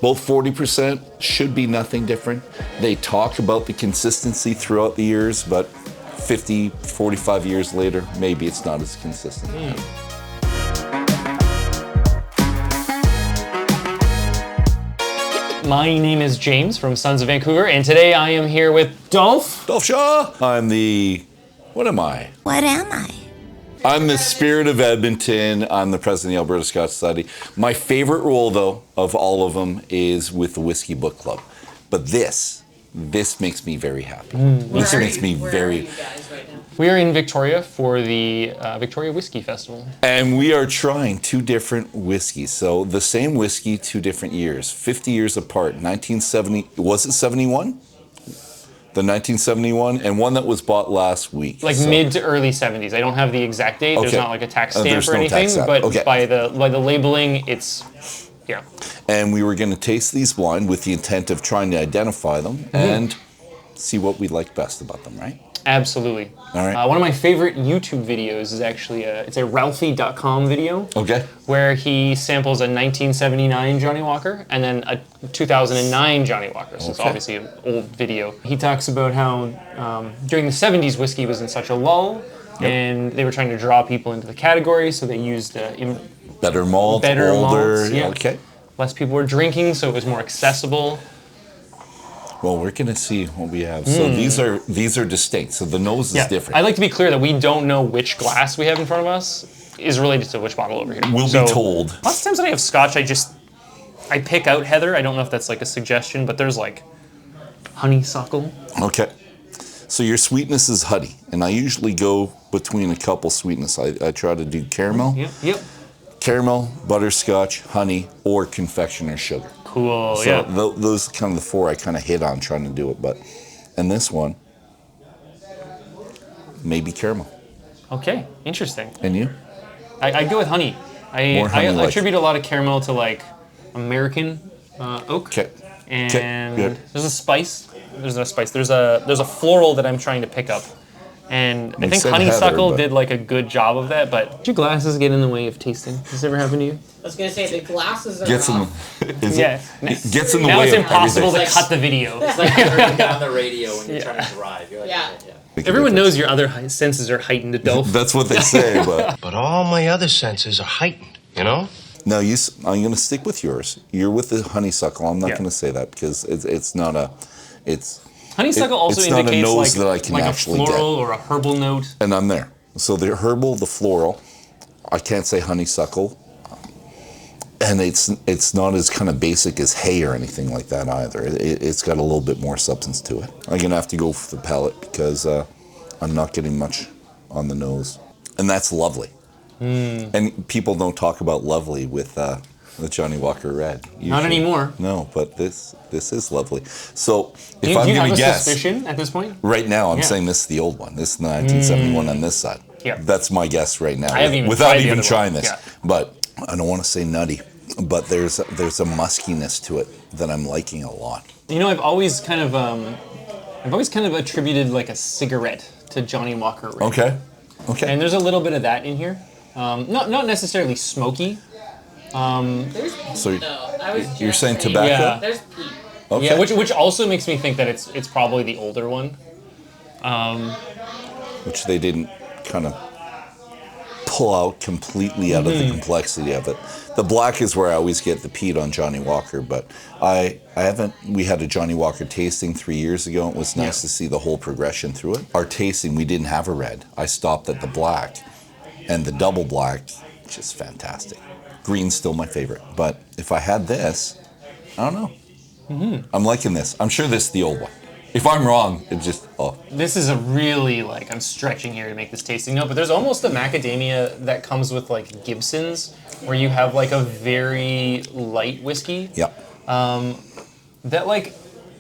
Both 40% should be nothing different. They talk about the consistency throughout the years, but 50, 45 years later, maybe it's not as consistent. My name is James from Sons of Vancouver, and today I am here with Dolph. Dolph Shaw. What am I? What am I? I'm the Spirit of Edmonton. I'm the president of the Alberta Scotch Society. My favorite role, though, of all of them is with the Whiskey Book Club. But this makes me very happy. This makes me very... We are in Victoria for the Victoria Whiskey Festival. And we are trying two different whiskeys. So the same whiskey, two different years, 50 years apart. 1970, was it 71? The 1971, and one that was bought last week. Like mid to early 70s. I don't have the exact date. Okay. There's not like a tax stamp or anything, but by the labeling, it's, yeah. And we were going to taste these blind with the intent of trying to identify them and see what we like best about them, right? Absolutely. All right. One of my favorite YouTube videos is actually it's a Ralphie.com video. Okay. Where he samples a 1979 Johnnie Walker and then a 2009 Johnnie Walker. So it's obviously an old video. He talks about how during the 70s whiskey was in such a lull, and they were trying to draw people into the category, so they used better malt, older. Malts, yeah. Okay. Less people were drinking, so it was more accessible. Well, we're going to see what we have. So these are distinct. So the nose is different. I'd like to be clear that we don't know which glass we have in front of us is related to which bottle over here. We'll be told. Lots of times when I have scotch, I pick out heather. I don't know if that's like a suggestion, but there's like honeysuckle. Okay. So your sweetness is honey, and I usually go between a couple sweetness. I try to do caramel. Yep. Caramel, butterscotch, honey, or confectioner's sugar. Cool, so those are kind of the four I kind of hit on trying to do it. And this one, maybe caramel. Okay, interesting. And you? I go with honey. I attribute a lot of caramel to like American oak. Okay. And there's a spice. There's a floral that I'm trying to pick up. And I think honeysuckle did like a good job of that, but do your glasses get in the way of tasting? Does this ever happen to you? I was gonna say the glasses are gets in the way. Now it's impossible to cut the video. It's like turning down the radio when you're trying to drive. You're like, Everyone knows your other senses are heightened, Adolph. That's what they say, but all my other senses are heightened, you know? No, I'm going to stick with yours. You're with the honeysuckle. I'm not going to say that because it's not a. Honeysuckle also indicates not a nose that I can like actually a floral get. Or a herbal note. And I'm there. So the herbal, the floral, I can't say honeysuckle. And it's not as kind of basic as hay or anything like that either. It's got a little bit more substance to it. I'm going to have to go for the palate because I'm not getting much on the nose. And that's lovely. And people don't talk about lovely with Johnnie Walker Red. Usually. Not anymore. No, but this is lovely. So I'm if going to guess... Do you have a guess, suspicion at this point? Right now, I'm saying this is the old one. This is the 1971 on this side. Yeah. That's my guess right now. I haven't even without tried even trying one. this. Yeah. But I don't want to say nutty, but there's a muskiness to it that I'm liking a lot. You know, I've always kind of attributed like a cigarette to Johnnie Walker Red. Okay. And there's a little bit of that in here. Not necessarily smoky. So you're saying tobacco? Yeah. There's peat. Okay. Yeah, which also makes me think that it's probably the older one. Which they didn't kind of pull out completely out of the complexity of it. The black is where I always get the peat on Johnnie Walker, but we had a Johnnie Walker tasting 3 years ago. It was nice to see the whole progression through it. Our tasting, we didn't have a red. I stopped at the black, and the double black, just fantastic. Green's still my favorite, but if I had this, I don't know. I'm liking this. I'm sure this is the old one. If I'm wrong, it just, This is a really, I'm stretching here to make this tasting note, but there's almost a macadamia that comes with, Gibson's, where you have, a very light whiskey. Yeah. That,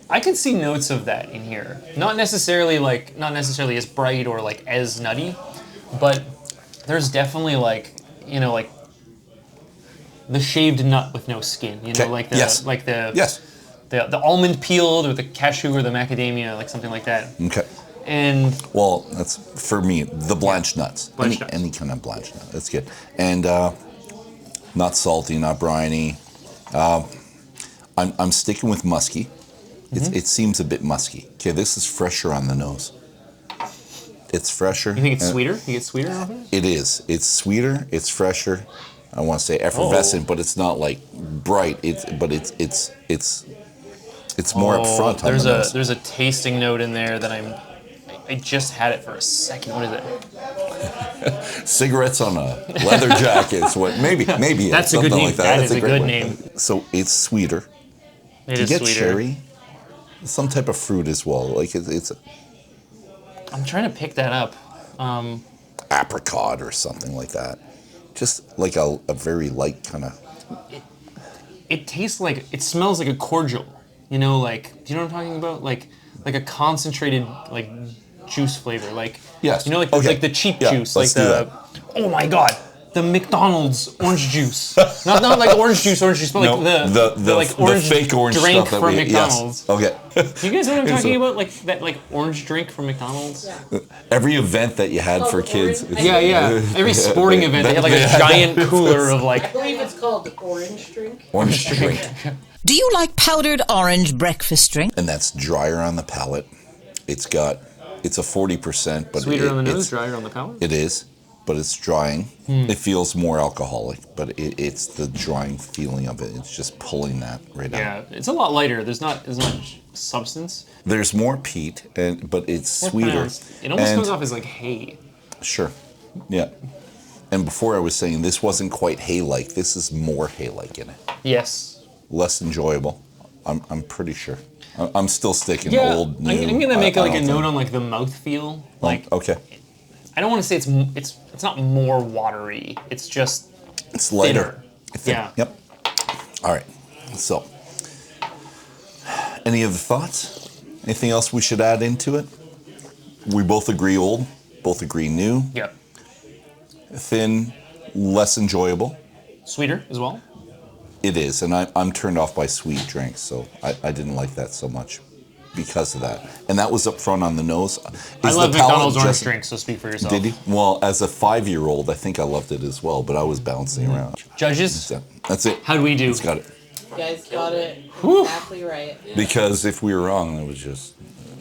I can see notes of that in here. Not necessarily as bright or, as nutty, but there's definitely, the shaved nut with no skin, the almond peeled or the cashew or the macadamia, something like that. Okay. And well, that's for me the blanched nuts. Nuts. Any kind of blanched nut. That's good. And not salty, not briny. I'm sticking with musky. It seems a bit musky. Okay, this is fresher on the nose. It's fresher. You think it's sweeter? You get sweeter off it? It is. It's sweeter. It's fresher. I want to say effervescent, but it's not like bright. It's more up front on the nose. There's a tasting note in there that I just had it for a second. What is it? Cigarettes on a leather jacket. What? Maybe. That's a good name. That is a good name. So it's sweeter. It You is get sweeter. cherry, some type of fruit as well. Like it's I'm trying to pick that up. apricot or something like that. Just like a very light kind of. It tastes like, it smells like a cordial. You know, like, do you know what I'm talking about? Like a concentrated, like, juice flavor. Like, Yes. you know, like, Okay. like the cheap Yeah, juice. let's Like do the, oh my God, the McDonald's orange juice. not like orange juice, but No, like the like the orange fake orange drink stuff that from we, McDonald's. Yes. Okay. Do you guys know what I'm talking about? Like that, like orange drink from McDonald's. Yeah. Every event that you had for kids. orange- it's- Every sporting event, they had like a giant cooler of like I believe it's called orange drink. Orange drink. Do you like powdered orange breakfast drink? And that's drier on the palate. It's a 40%, but sweeter on the nose, it's, drier on the palate. it is, but it's drying. It feels more alcoholic, but it's the drying feeling of it. It's just pulling that right out. Yeah, it's a lot lighter. There's not as much substance. There's more peat, but it's More sweeter. pronounced. It almost And- comes off as like hay. Sure. Yeah. And before I was saying this wasn't quite hay-like. This is more hay-like in it. Yes. Less enjoyable. I'm pretty sure. I'm still sticking Yeah, old, new. I'm gonna make I like a don't note think- on like the mouthfeel. Like Okay. I don't want to say it's not more watery. It's just It's lighter. thinner. Thin. Yeah. Yep. All right. So, any other thoughts? Anything else we should add into it? We both agree old. Both agree new. Yep. Thin, less enjoyable. Sweeter as well. It is, and I'm turned off by sweet drinks, so I didn't like that so much because of that. And that was up front on the nose. I Is love the palate McDonald's orange just- drink, so speak for yourself. Did you? Well, as a 5-year-old, I think I loved it as well, but I was bouncing around. Judges, So, that's it. how'd we do? It's got it. You guys got it exactly right. Because if we were wrong, it was just,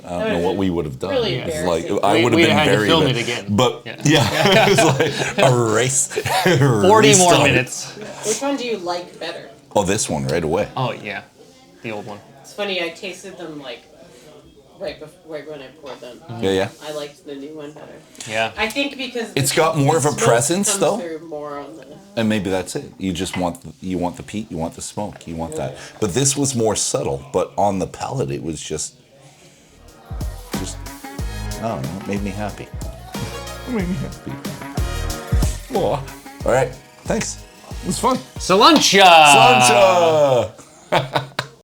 I don't know what we would have done. Really It's embarrassing. like, I would have We'd been had to very film bad. it again. But Yeah. yeah, it's like a race. 40 more minutes. Which one do you like better? Oh, this one right away. Oh yeah, the old one. It's funny, I tasted them like right when I poured them. Yeah. I liked the new one better. Yeah. I think because It's got more of a smoke presence, comes though. through more on the. And maybe that's it. You just want the peat, you want the smoke, you want that. But this was more subtle. But on the palate, it was just I don't know. It made me happy. It made me happy. Oh. All right. Thanks. It was fun. Cilantro. Sancha!